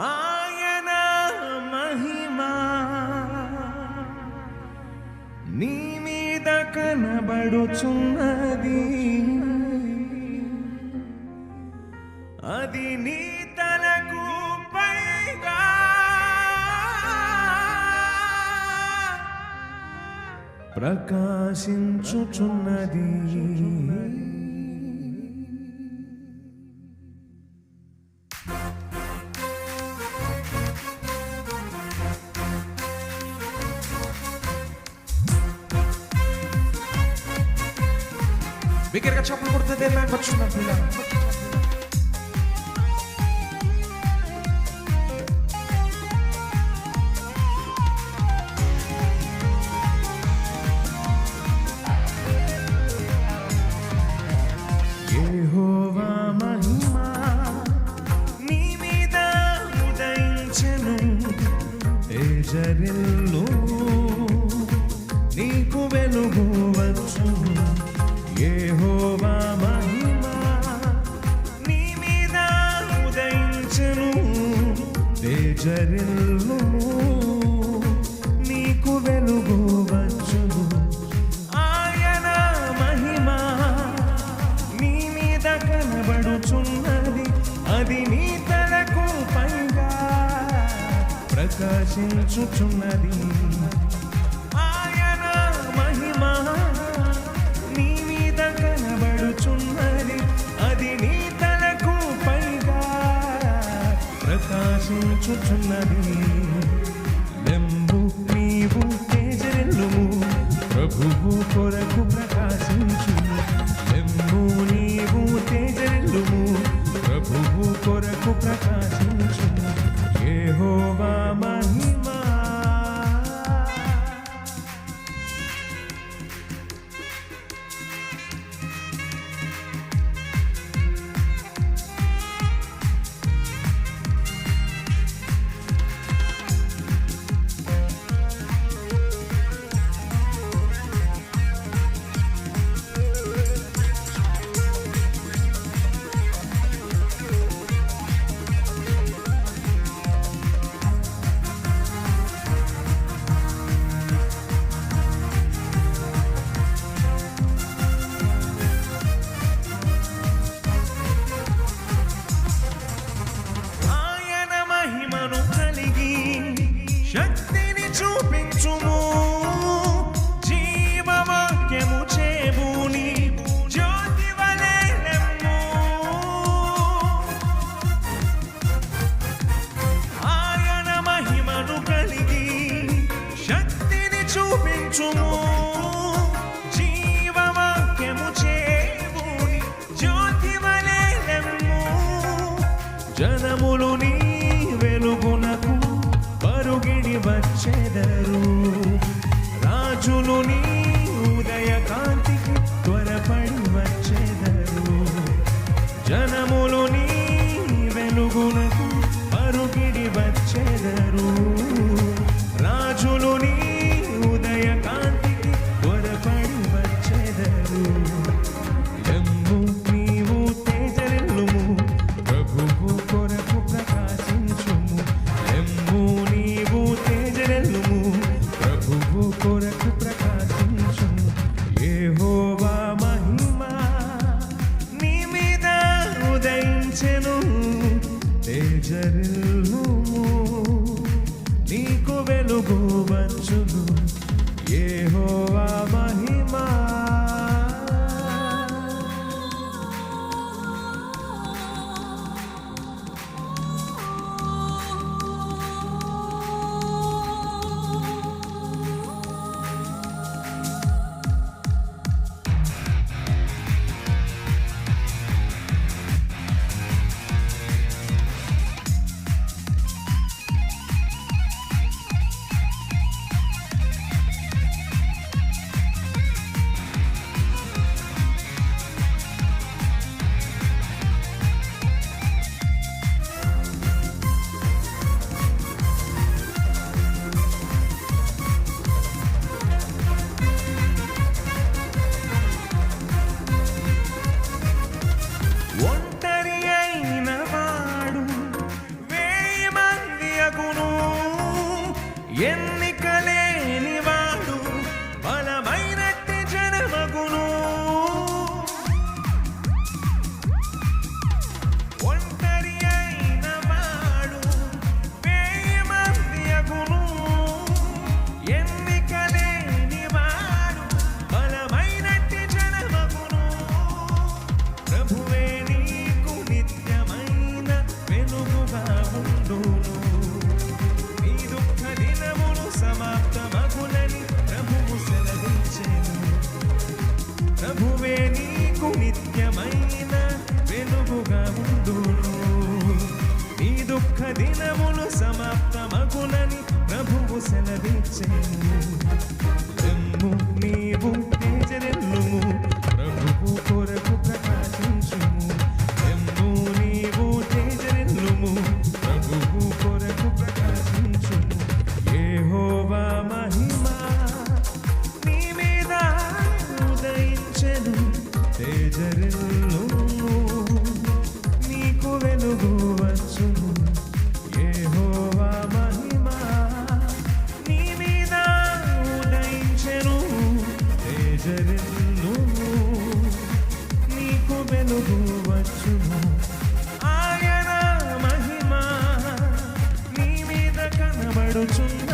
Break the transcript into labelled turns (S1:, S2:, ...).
S1: ఆయన మహిమా నీ మీద కనబడుచున్నది, అది నీ తలకు పైగా ప్రకాశించుచున్నది. బిగ్గరగా చప్పట్లు కొడితే దేవుని వచ్చున్నాం పిల్లలు. యెహోవా మహిమా నీ మీద ఉదయించెను, యెజ్రెయేలు నీకు వెలుగు వచ్చును. యెహోవా మహిమా నీ మీద ఉదయించెను, యెజ్రెయేలు నీకు వెలుగు వచ్చును. ఆయన మహిమా నీ మీద కనబడుచున్నది, అది నీ తలకు పైగా ప్రకాశించుచున్నది. ఆయన మహిమా నీ మీద కనబడుచున్నది, అది నీ తలకు పైగా ప్రకాశించుచున్నది. లెంబు నీవు యెజ్రెయేలుము, ప్రభువు కొరకు ప్రకాశించుము. లెంబు నీవు యెజ్రెయేలుము, ప్రభువు కొరకు ప్రకాశించుము. యెహోవా మహిమా శక్తిని చూపించుము, జీవవాక్యము చేబూని జ్యోతి వలె లెమ్ము. ఆయన మహిమను కలిగి శక్తిని చూపించుము, జీవవాక్యము చేబూని జ్యోతి వలె లెమ్ము. జనములు నీ వెలుగునకు పరుగిడి వచ్చెదరు, రాజులు నీ ఉదయ కాంతికి త్వరపడి వచ్చెదరు. జనములు నీ వెలుగునకు పరుగిడి వచ్చెదరు, రాజులు నీ ఉదయ కాంతికి త్వరపడి వచ్చెదరు. లెంబు నీవు యెజ్రెయేలుము, ప్రభువు కొరకు ప్రకాశించుము. లెంబు నీవు యెజ్రెయేలుము, ప్రభువు కొరకు ప్రకాశించుము. యెహోవా మహిమా నీ మీద ఉదయించెను, యెజ్రెయేలుము నీకు వెలుగు వచ్చును. యెహోవా మహిమా నిత్యమైన వెలుగుగా ఉండును. నీ దుఃఖ దినములు సమాప్తమగునని ప్రభువు సెలవిచ్చెను. లెమ్ము నీవు తేజరెల్లుము, ప్రభువు కొరకు ప్రకాశించుము. లెమ్ము నీవు తేజరెల్లుము, ప్రభువు కొరకు ప్రకాశించుము. యెహోవా మహిమ నీ మీద ఉదయించెను. తేజరెల్లుము, నీకు వెలుగు వచ్చును. యెహోవా మహిమ నీ మీద ఉదయించెను. తేజరెల్లుము, నీకు వెలుగు వచ్చును. ఆయన మహిమ నీ మీద కనబడుచున్న